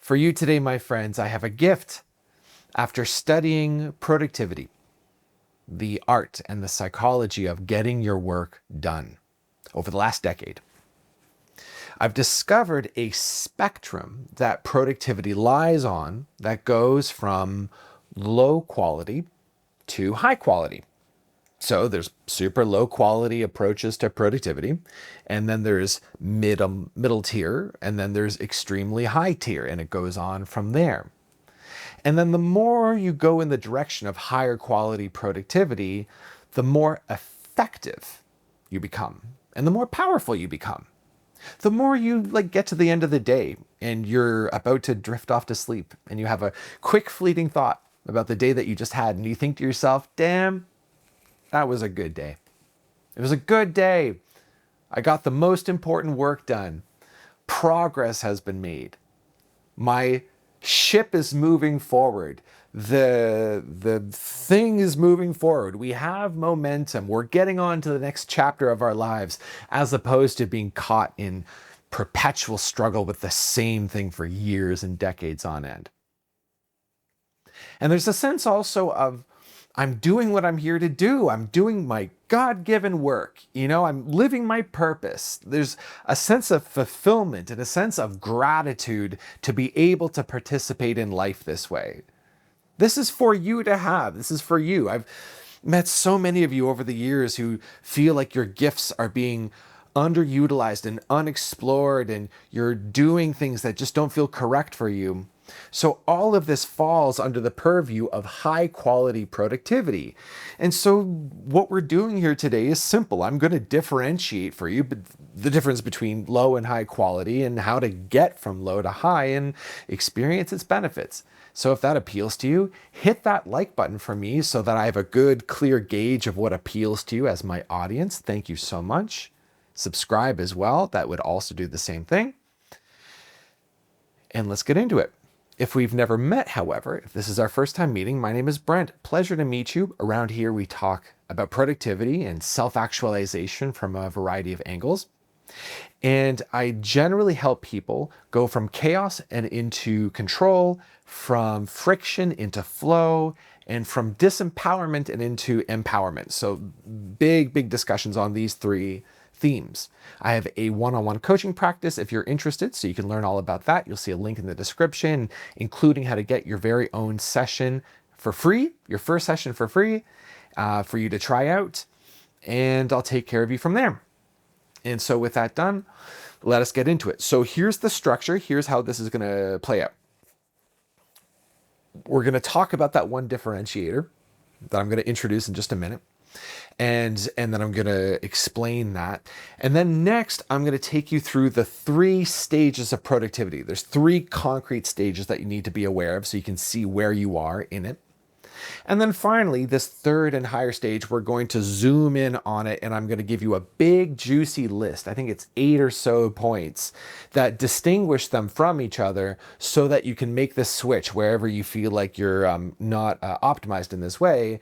For you today, my friends, I have a gift. After studying productivity, the art and the psychology of getting your work done over the last decade, I've discovered a spectrum that productivity lies on that goes from low quality to high quality. So there's super low quality approaches to productivity, and then there's middle tier, and then there's extremely high tier, and it goes on from there. And then the more you go in the direction of higher quality productivity, the more effective you become, and the more powerful you become. The more you get to the end of the day and you're about to drift off to sleep and you have a quick fleeting thought about the day that you just had, and you think to yourself, damn, that was a good day. It was a good day. I got the most important work done. Progress has been made. My ship is moving forward. The thing is moving forward. We have momentum. We're getting on to the next chapter of our lives, as opposed to being caught in perpetual struggle with the same thing for years and decades on end. And there's a sense also of, I'm doing what I'm here to do. I'm doing my God-given work. I'm living my purpose. There's a sense of fulfillment and a sense of gratitude to be able to participate in life this way. This is for you to have. This is for you. I've met so many of you over the years who feel like your gifts are being underutilized and unexplored, and you're doing things that just don't feel correct for you. So all of this falls under the purview of high quality productivity. And so what we're doing here today is simple. I'm going to differentiate for you the difference between low and high quality, and how to get from low to high and experience its benefits. So if that appeals to you, hit that like button for me so that I have a good, clear gauge of what appeals to you as my audience. Thank you so much. Subscribe as well. That would also do the same thing. And let's get into it. If we've never met, however, if this is our first time meeting, my name is Brent. Pleasure to meet you. Around here, we talk about productivity and self-actualization from a variety of angles. And I generally help people go from chaos and into control, from friction into flow, and from disempowerment and into empowerment. So big discussions on these three themes. I have a one-on-one coaching practice if you're interested, so you can learn all about that. You'll see a link in the description, including how to get your very own session for free, your first session for free, for you to try out, and I'll take care of you from there. And so with that done, let us get into it. So here's the structure. Here's how this is going to play out. We're going to talk about that one differentiator that I'm going to introduce in just a minute. And then I'm going to explain that. And then next, I'm going to take you through the 3 stages of productivity. There's 3 concrete stages that you need to be aware of so you can see where you are in it. And then finally, this third and higher stage, we're going to zoom in on it, and I'm going to give you a big, juicy list. I think it's 8 or so points that distinguish them from each other so that you can make this switch wherever you feel like you're not optimized in this way.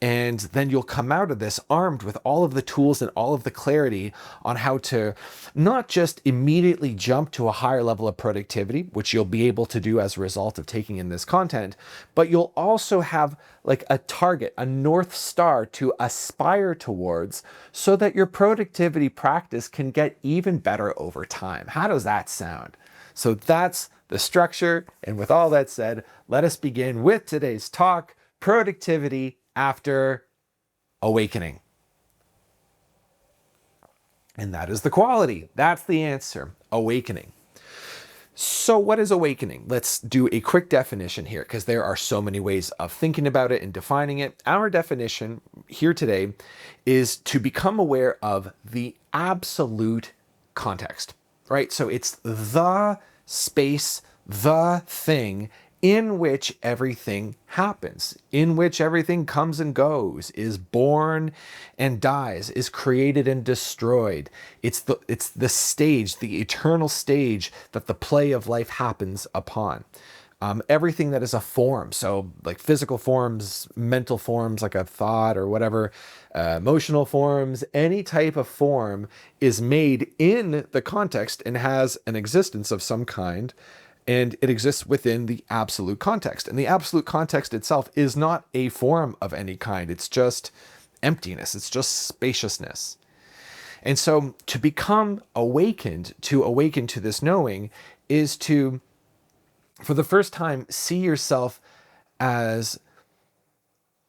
And then you'll come out of this armed with all of the tools and all of the clarity on how to not just immediately jump to a higher level of productivity, which you'll be able to do as a result of taking in this content, but you'll also have like a target, a North Star to aspire towards so that your productivity practice can get even better over time. How does that sound? So that's the structure. And with all that said, let us begin with today's talk, productivity after awakening. And that is the quality. That's the answer, awakening. So what is awakening? Let's do a quick definition here because there are so many ways of thinking about it and defining it. Our definition here today is to become aware of the absolute context, right? So it's the space, the thing in which everything happens, in which everything comes and goes, is born and dies, is created and destroyed. It's the stage, the eternal stage that the play of life happens upon. Everything that is a form, so like physical forms, mental forms, like a thought or whatever, emotional forms, any type of form is made in the context and has an existence of some kind. And it exists within the absolute context. And the absolute context itself is not a form of any kind. It's just emptiness. It's just spaciousness. And so to become awakened, to awaken to this knowing, is to, for the first time, see yourself as,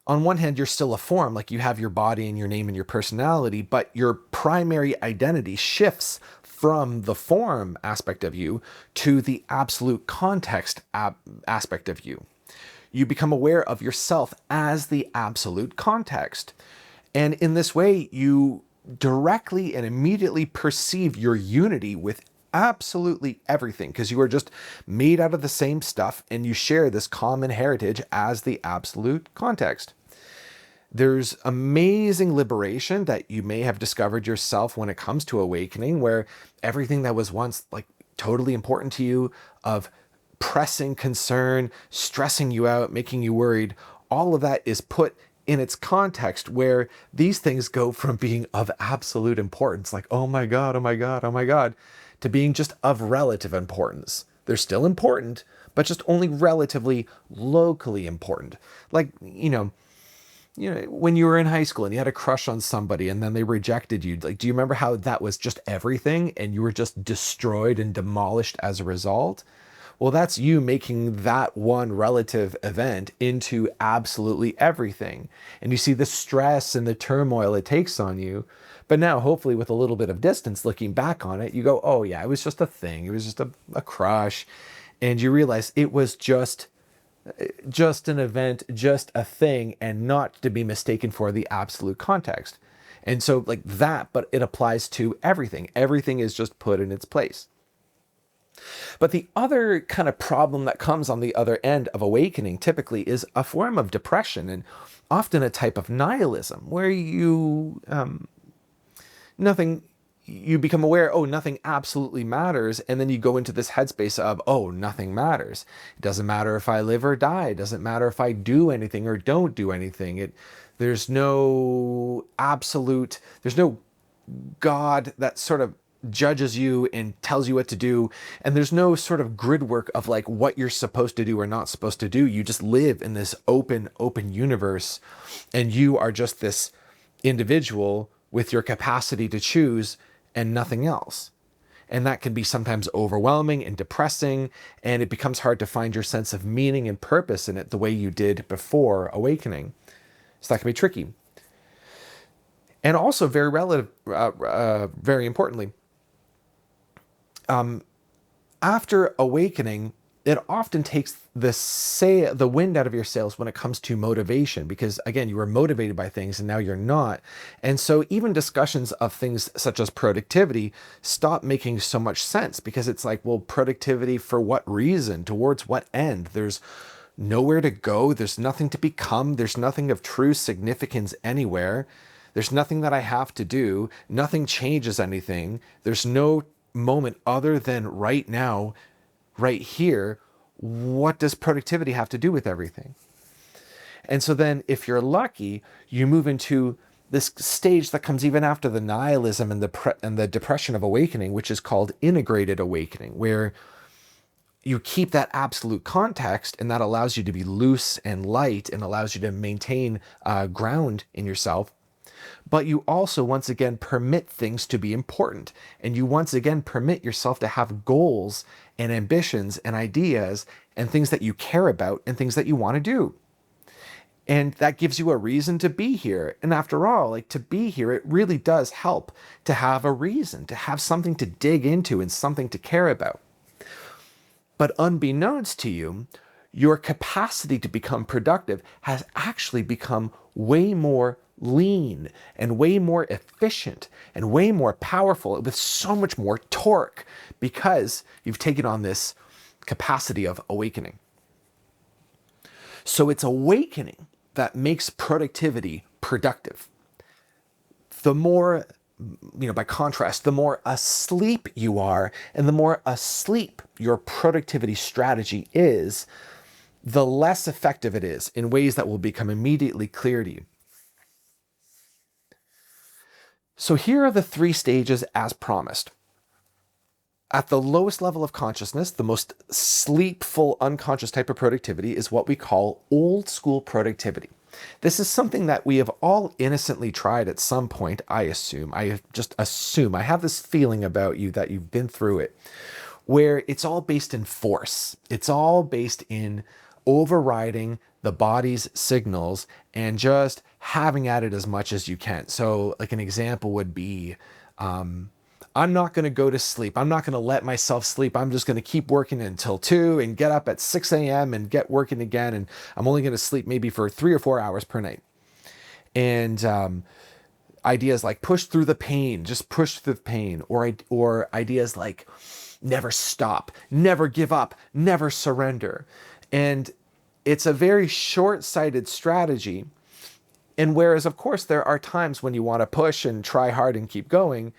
on one hand, you're still a form, like you have your body and your name and your personality, but your primary identity shifts from the form aspect of you to the absolute context aspect of you. You become aware of yourself as the absolute context. And in this way, you directly and immediately perceive your unity with absolutely everything, because you are just made out of the same stuff and you share this common heritage as the absolute context. There's amazing liberation that you may have discovered yourself when it comes to awakening, where everything that was once like totally important to you, of pressing concern, stressing you out, making you worried, all of that is put in its context, where these things go from being of absolute importance, like, oh my God, oh my God, oh my God, to being just of relative importance. They're still important, but just only relatively locally important. Like, when you were in high school and you had a crush on somebody and then they rejected you, like, do you remember how that was just everything and you were just destroyed and demolished as a result? Well, that's you making that one relative event into absolutely everything. And you see the stress and the turmoil it takes on you. But now, hopefully, with a little bit of distance looking back on it, you go, oh, yeah, it was just a thing. It was just a crush. And you realize it was just an event, just a thing, and not to be mistaken for the absolute context. And so, like that, but it applies to everything. Everything is just put in its place. But the other kind of problem that comes on the other end of awakening typically is a form of depression, and often a type of nihilism, where you become aware, oh, nothing absolutely matters. And then you go into this headspace of, oh, nothing matters. It doesn't matter if I live or die. It doesn't matter if I do anything or don't do anything. There's no absolute, there's no God that sort of judges you and tells you what to do. And there's no sort of grid work of like what you're supposed to do or not supposed to do. You just live in this open universe, and you are just this individual with your capacity to choose and nothing else. And that can be sometimes overwhelming and depressing, and it becomes hard to find your sense of meaning and purpose in it the way you did before awakening. So that can be tricky. And also very relative, very importantly, after awakening, it often takes the wind out of your sails when it comes to motivation, because again, you were motivated by things and now you're not. And so even discussions of things such as productivity stop making so much sense, because it's like, well, productivity for what reason? Towards what end? There's nowhere to go. There's nothing to become. There's nothing of true significance anywhere. There's nothing that I have to do. Nothing changes anything. There's no moment other than right now, right here. What does productivity have to do with everything? And so then if you're lucky, you move into this stage that comes even after the nihilism and the depression of awakening, which is called integrated awakening, where you keep that absolute context, and that allows you to be loose and light and allows you to maintain ground in yourself. But you also, once again, permit things to be important. And you once again permit yourself to have goals and ambitions and ideas and things that you care about and things that you want to do. And that gives you a reason to be here. And after all, like, to be here, it really does help to have a reason, to have something to dig into and something to care about. But unbeknownst to you, your capacity to become productive has actually become way more lean and way more efficient and way more powerful, with so much more torque, because you've taken on this capacity of awakening. So it's awakening that makes productivity productive. The more, by contrast, the more asleep you are, and the more asleep your productivity strategy is, the less effective it is in ways that will become immediately clear to you. So here are the 3 stages as promised. At the lowest level of consciousness, the most sleepful, unconscious type of productivity is what we call old school productivity. This is something that we have all innocently tried at some point, I assume. I just assume. I have this feeling about you that you've been through it, where it's all based in force. It's all based in overriding the body's signals and just having at it as much as you can. So, like an example would be, I'm not going to go to sleep. I'm not going to let myself sleep. I'm just going to keep working until 2 and get up at 6 a.m. and get working again. And I'm only going to sleep maybe for 3 or 4 hours per night. And ideas like push through the pain, just push through the pain, or ideas like never stop, never give up, never surrender. And it's a very short-sighted strategy. And whereas, of course, there are times when you want to push and try hard and keep going,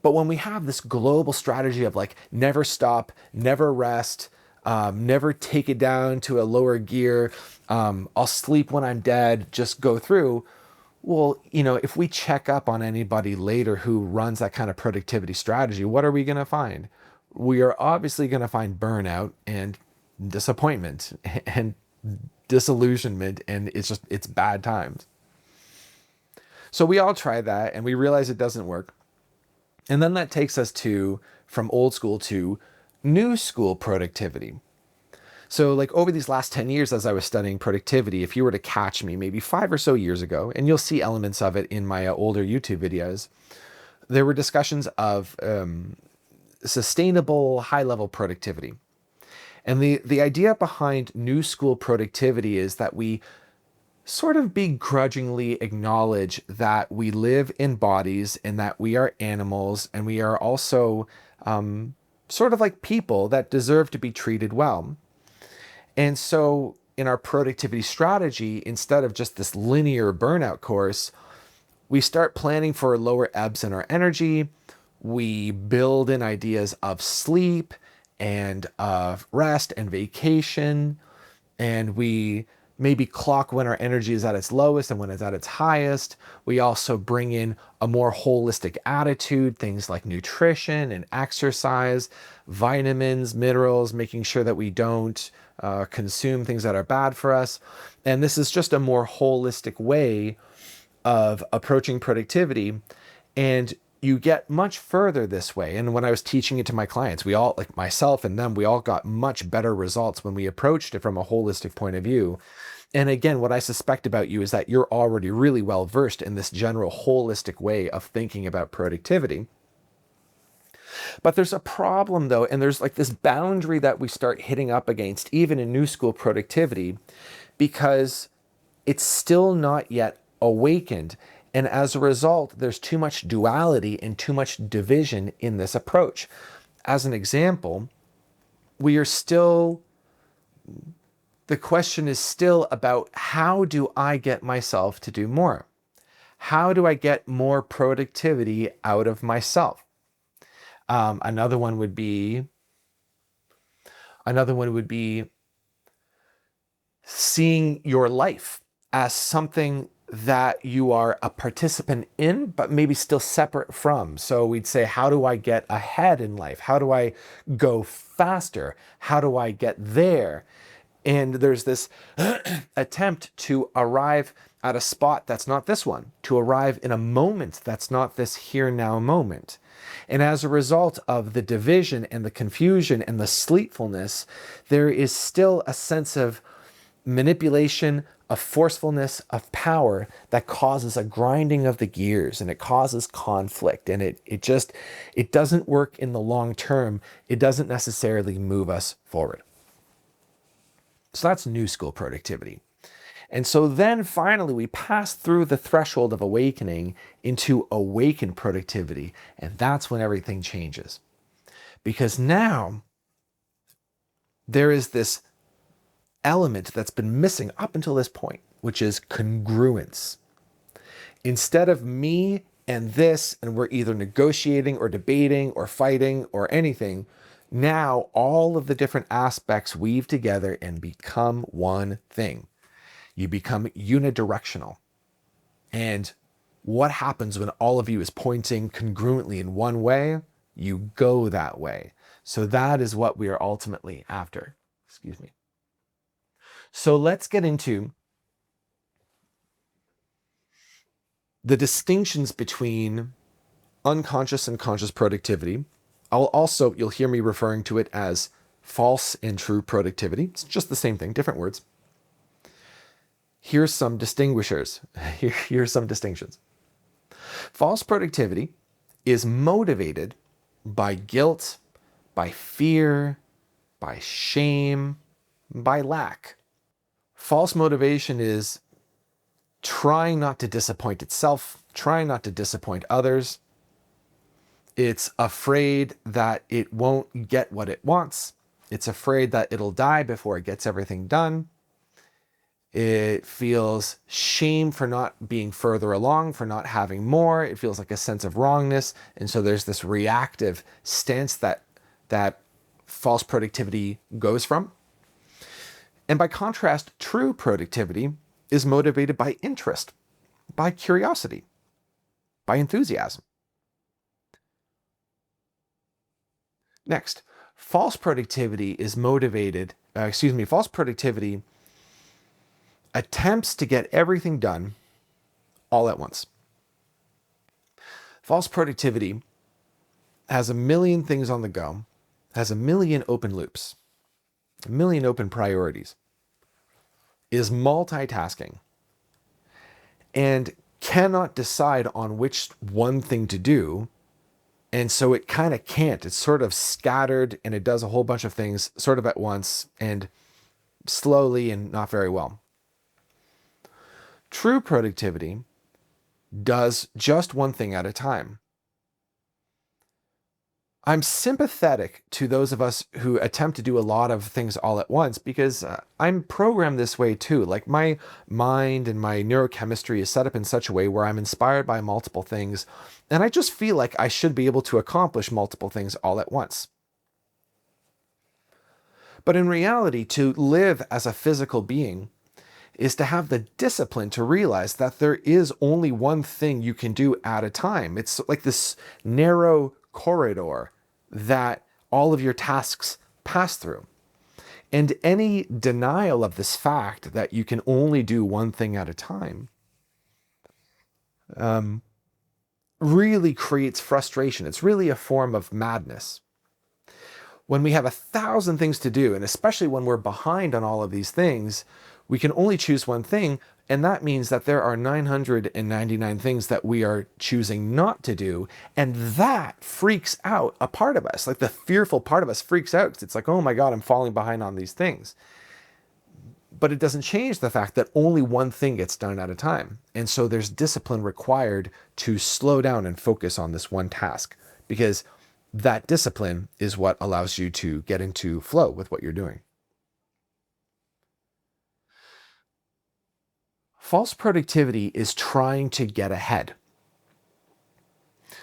but when we have this global strategy of like never stop, never rest, never take it down to a lower gear, I'll sleep when I'm dead, just go through. Well, if we check up on anybody later who runs that kind of productivity strategy, what are we going to find? We are obviously going to find burnout and disappointment and disillusionment, and it's bad times. So we all try that and we realize it doesn't work. And then that takes us from old school to new school productivity. So like over these last 10 years, as I was studying productivity, if you were to catch me maybe 5 or so years ago, and you'll see elements of it in my older YouTube videos, there were discussions of sustainable high-level productivity. And the idea behind new school productivity is that we sort of begrudgingly acknowledge that we live in bodies and that we are animals and we are also sort of like people that deserve to be treated well. And so in our productivity strategy, instead of just this linear burnout course, we start planning for lower ebbs in our energy. We build in ideas of sleep and of rest and vacation, and we maybe clock when our energy is at its lowest and when it's at its highest. We also bring in a more holistic attitude, things like nutrition and exercise, vitamins, minerals, making sure that we don't consume things that are bad for us. And this is just a more holistic way of approaching productivity. And you get much further this way. And when I was teaching it to my clients, we all, like myself and them, we all got much better results when we approached it from a holistic point of view. And again, what I suspect about you is that you're already really well versed in this general holistic way of thinking about productivity. But there's a problem though, and there's like this boundary that we start hitting up against, even in new school productivity, because it's still not yet awakened. And as a result, there's too much duality and too much division in this approach. As an example, the question is still about how do I get myself to do more? How do I get more productivity out of myself? Another one would be seeing your life as something that you are a participant in, but maybe still separate from. So we'd say, how do I get ahead in life? How do I go faster? How do I get there? And there's this attempt to arrive at a spot that's not this one, to arrive in a moment that's not this here now moment. And as a result of the division and the confusion and the sleepfulness, there is still a sense of manipulation, of forcefulness, of power that causes a grinding of the gears, and it causes conflict, and it doesn't work in the long term. It doesn't necessarily move us forward. So that's new school productivity. And so then finally we pass through the threshold of awakening into awakened productivity, and that's when everything changes. Because now there is this element that's been missing up until this point, which is congruence. Instead of me and this, and we're either negotiating or debating or fighting or anything, now all of the different aspects weave together and become one thing. You become unidirectional. And what happens when all of you is pointing congruently in one way? you go that way. So that is what we are ultimately after. Excuse me. So let's get into the distinctions between unconscious and conscious productivity. You'll hear me referring to it as false and true productivity. It's just the same thing, different words. Here's some distinguishers. Here's some distinctions. False productivity is motivated by guilt, by fear, by shame, by lack. False motivation is trying not to disappoint itself, trying not to disappoint others. It's afraid that it won't get what it wants. It's afraid that it'll die before it gets everything done. It feels shame for not being further along, for not having more. It feels like a sense of wrongness. And so there's this reactive stance that false productivity goes from. And by contrast, true productivity is motivated by interest, by curiosity, by enthusiasm. Next, false productivity attempts to get everything done all at once. False productivity has a million things on the go, has a million open loops, a million open priorities, is multitasking, and cannot decide on which one thing to do. And so it kind of can't. It's sort of scattered and it does a whole bunch of things sort of at once and slowly and not very well. True productivity does just one thing at a time. I'm sympathetic to those of us who attempt to do a lot of things all at once because I'm programmed this way too. Like my mind and my neurochemistry is set up in such a way where I'm inspired by multiple things, and I just feel like I should be able to accomplish multiple things all at once. But in reality, to live as a physical being is to have the discipline to realize that there is only one thing you can do at a time. It's like this narrow corridor that all of your tasks pass through. And any denial of this fact that you can only do one thing at a time really creates frustration. It's really a form of madness. When we have 1,000 things to do, and especially when we're behind on all of these things, we can only choose one thing, and that means that there are 999 things that we are choosing not to do, and that freaks out a part of us. Like the fearful part of us freaks out. It's like, oh my God, I'm falling behind on these things. But it doesn't change the fact that only one thing gets done at a time. And so there's discipline required to slow down and focus on this one task, because that discipline is what allows you to get into flow with what you're doing. False productivity is trying to get ahead.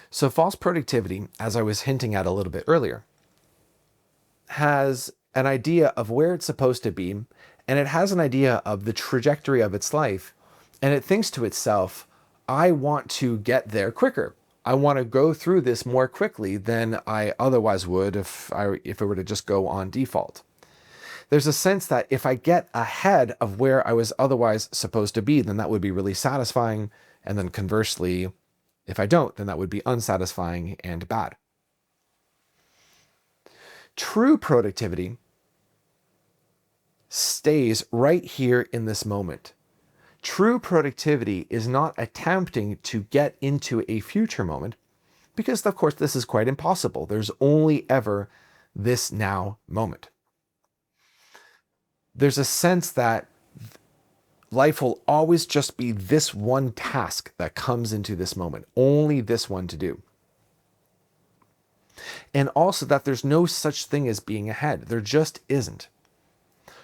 So false productivity, as I was hinting at a little bit earlier, has an idea of where it's supposed to be, and it has an idea of the trajectory of its life, and it thinks to itself, I want to get there quicker. I want to go through this more quickly than I otherwise would if it were to just go on default. There's a sense that if I get ahead of where I was otherwise supposed to be, then that would be really satisfying. And then conversely, if I don't, then that would be unsatisfying and bad. True productivity stays right here in this moment. True productivity is not attempting to get into a future moment because, of course, this is quite impossible. There's only ever this now moment. There's a sense that life will always just be this one task that comes into this moment, only this one to do. And also that there's no such thing as being ahead. There just isn't.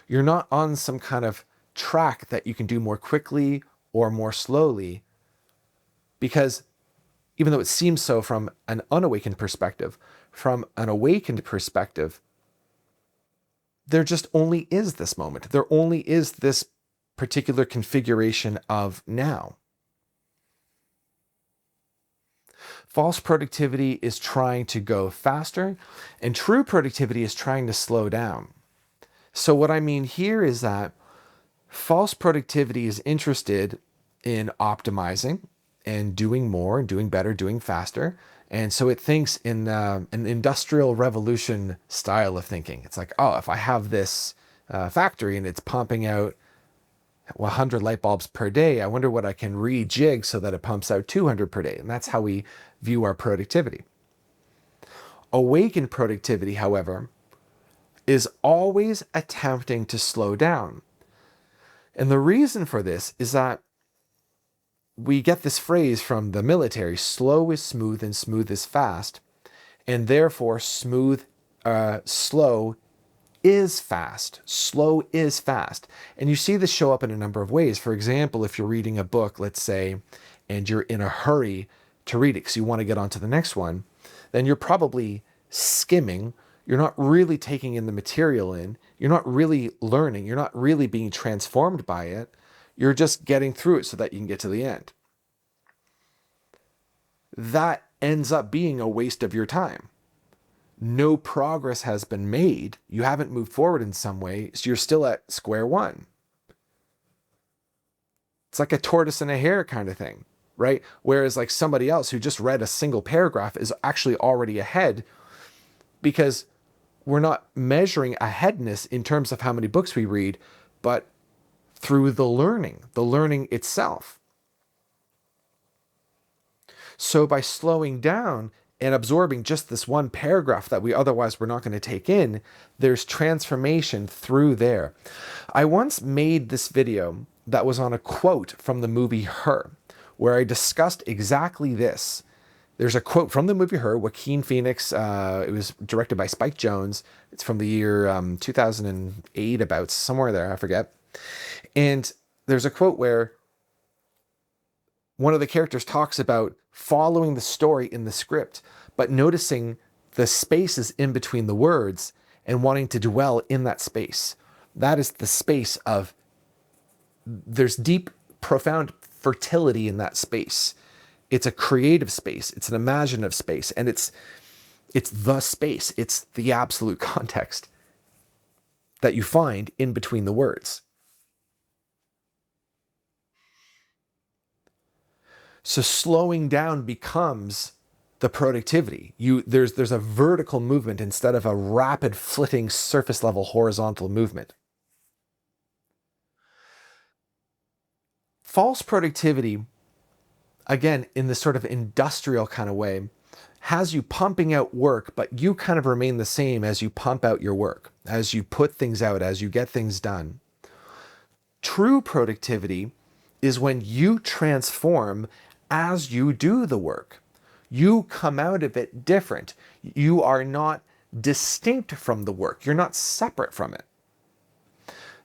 You're not on some kind of track that you can do more quickly or more slowly, because even though it seems so from an unawakened perspective, from an awakened perspective, there just only is this moment. There only is this particular configuration of now. False productivity is trying to go faster, and true productivity is trying to slow down. So, what I mean here is that false productivity is interested in optimizing and doing more and doing better, doing faster. And so it thinks in an industrial revolution style of thinking. It's like, oh, if I have this factory and it's pumping out 100 light bulbs per day, I wonder what I can rejig so that it pumps out 200 per day. And that's how we view our productivity. Awakened productivity, however, is always attempting to slow down. And the reason for this is that we get this phrase from the military: slow is smooth and smooth is fast. And therefore, slow is fast. Slow is fast. And you see this show up in a number of ways. For example, if you're reading a book, let's say, and you're in a hurry to read it because you want to get on to the next one, then you're probably skimming. You're not really taking in the material in. You're not really learning. You're not really being transformed by it. You're just getting through it so that you can get to the end. That ends up being a waste of your time. No progress has been made. You haven't moved forward in some way, so you're still at square one. It's like a tortoise and a hare kind of thing, right? Whereas like somebody else who just read a single paragraph is actually already ahead, because we're not measuring aheadness in terms of how many books we read, but through the learning itself. So by slowing down and absorbing just this one paragraph that we otherwise were not going to take in, there's transformation through there. I once made this video that was on a quote from the movie Her, where I discussed exactly this. There's a quote from the movie Her, Joaquin Phoenix. It was directed by Spike Jonze. It's from the year 2008, about somewhere there, I forget. And there's a quote where one of the characters talks about following the story in the script, but noticing the spaces in between the words and wanting to dwell in that space. That is the space of, there's deep, profound fertility in that space. It's a creative space. It's an imaginative space. And it's the space. It's the absolute context that you find in between the words. So slowing down becomes the productivity. There's a vertical movement instead of a rapid flitting surface level horizontal movement. False productivity, again, in this sort of industrial kind of way, has you pumping out work, but you kind of remain the same as you pump out your work, as you put things out, as you get things done. True productivity is when you transform as you do the work. You come out of it different. You are not distinct from the work. You're not separate from it.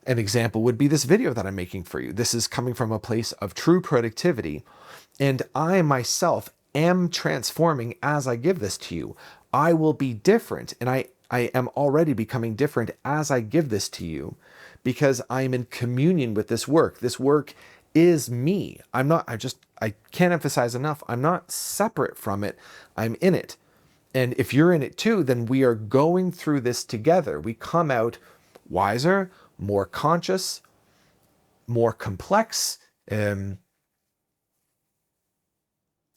An example would be this video that I'm making for you. This is coming from a place of true productivity, and I myself am transforming as I give this to you. I will be different, and I am already becoming different as I give this to you, because I'm in communion with this work. This work is me. I can't emphasize enough, I'm not separate from it. I'm in it. And if you're in it too, then we are going through this together. We come out wiser, more conscious, more complex,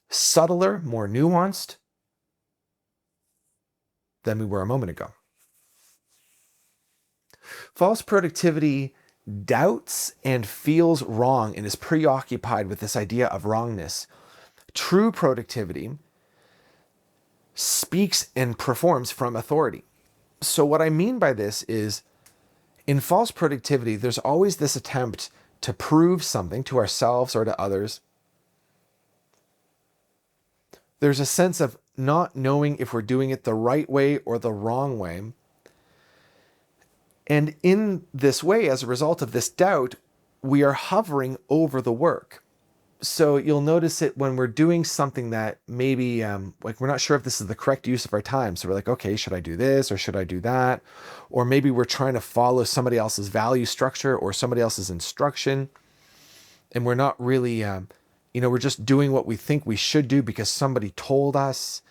subtler, more nuanced than we were a moment ago. False productivity doubts and feels wrong and is preoccupied with this idea of wrongness. True productivity speaks and performs from authority. So what I mean by this is, in false productivity, there's always this attempt to prove something to ourselves or to others. There's a sense of not knowing if we're doing it the right way or the wrong way. And in this way, as a result of this doubt, we are hovering over the work. So you'll notice it when we're doing something that maybe, like we're not sure if this is the correct use of our time. So we're like, okay, should I do this or should I do that? Or maybe we're trying to follow somebody else's value structure or somebody else's instruction. And we're not really We're just doing what we think we should do because somebody told us.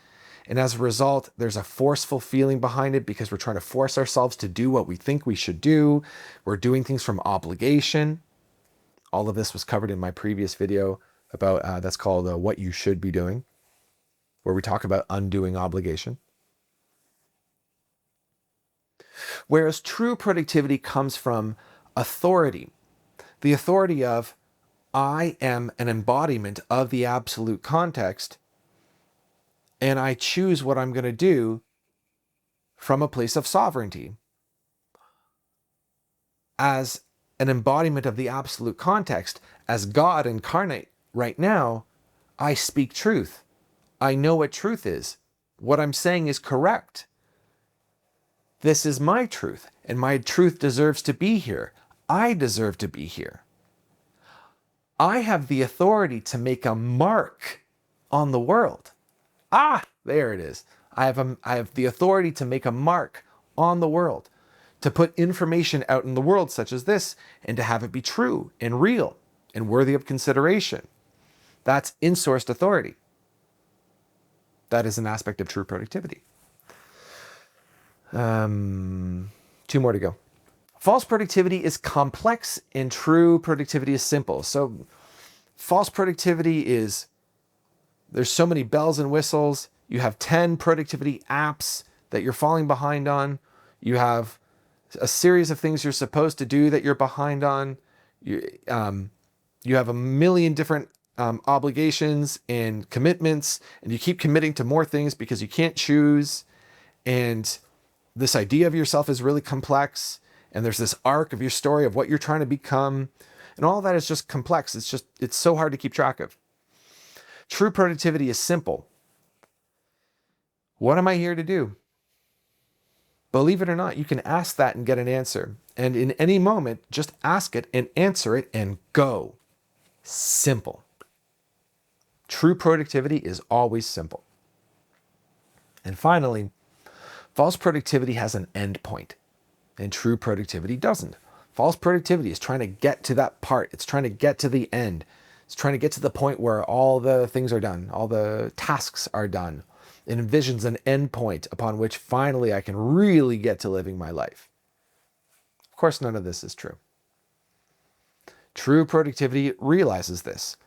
And as a result, there's a forceful feeling behind it because we're trying to force ourselves to do what we think we should do. We're doing things from obligation. All of this was covered in my previous video about that's called What You Should Be Doing, where we talk about undoing obligation. Whereas true productivity comes from authority, the authority of I am an embodiment of the absolute context, and I choose what I'm going to do from a place of sovereignty. As an embodiment of the absolute context, as God incarnate right now, I speak truth. I know what truth is. What I'm saying is correct. This is my truth, and my truth deserves to be here. I deserve to be here. I have the authority to make a mark on the world. There it is. I have the authority to make a mark on the world, to put information out in the world such as this, and to have it be true and real and worthy of consideration. That's insourced authority. That is an aspect of true productivity. 2 more to go. False productivity is complex and true productivity is simple. So false productivity is, there's so many bells and whistles. You have 10 productivity apps that you're falling behind on. You have a series of things you're supposed to do that you're behind on. You have a million different obligations and commitments, and you keep committing to more things because you can't choose. And this idea of yourself is really complex. And there's this arc of your story of what you're trying to become. And all that is just complex. It's so hard to keep track of. True productivity is simple. What am I here to do? Believe it or not, you can ask that and get an answer. And in any moment, just ask it and answer it and go. Simple. True productivity is always simple. And finally, false productivity has an end point, and true productivity doesn't. False productivity is trying to get to that part. It's trying to get to the end. It's trying to get to the point where all the things are done, all the tasks are done. It envisions an end point upon which finally I can really get to living my life. Of course, none of this is true. True productivity realizes this.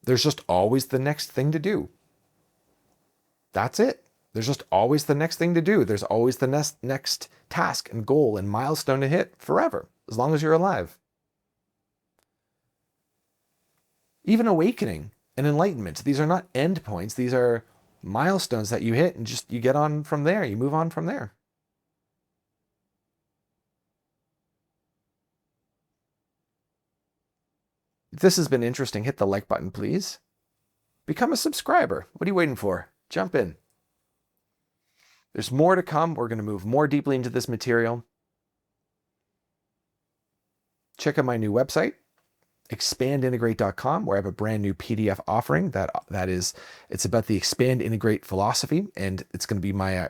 There's just always the next thing to do. That's it. There's just always the next thing to do. There's always the next task and goal and milestone to hit forever, as long as you're alive. Even awakening and enlightenment, these are not end points. These are milestones that you hit and just you get on from there. You move on from there. If this has been interesting, hit the like button, please. Become a subscriber. What are you waiting for? Jump in. There's more to come. We're going to move more deeply into this material. Check out my new website, expandintegrate.com, where I have a brand new PDF offering it's about the expand integrate philosophy, and it's going to be my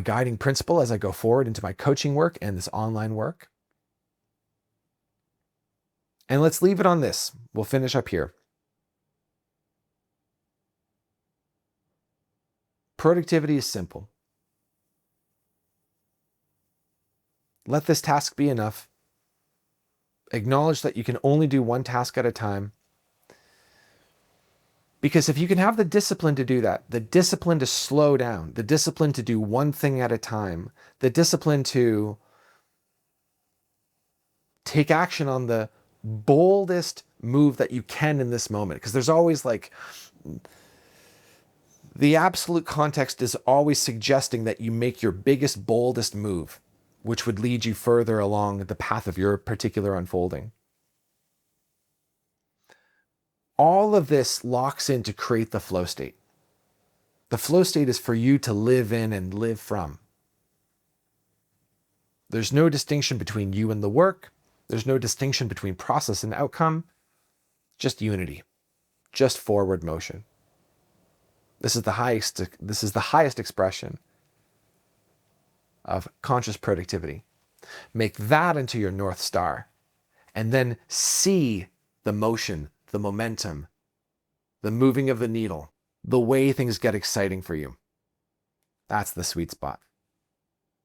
guiding principle as I go forward into my coaching work and this online work. And let's leave it on this. We'll finish up here. Productivity is simple. Let this task be enough. Acknowledge that you can only do one task at a time. Because if you can have the discipline to do that, the discipline to slow down, the discipline to do one thing at a time, the discipline to take action on the boldest move that you can in this moment, because there's always the absolute context is always suggesting that you make your biggest, boldest move, which would lead you further along the path of your particular unfolding. All of this locks in to create the flow state. The flow state is for you to live in and live from. There's no distinction between you and the work. There's no distinction between process and outcome. Just unity. Just forward motion. This is the highest expression of conscious productivity. Make that into your North Star. and then see the motion, the momentum, the moving of the needle, the way things get exciting for you. That's the sweet spot.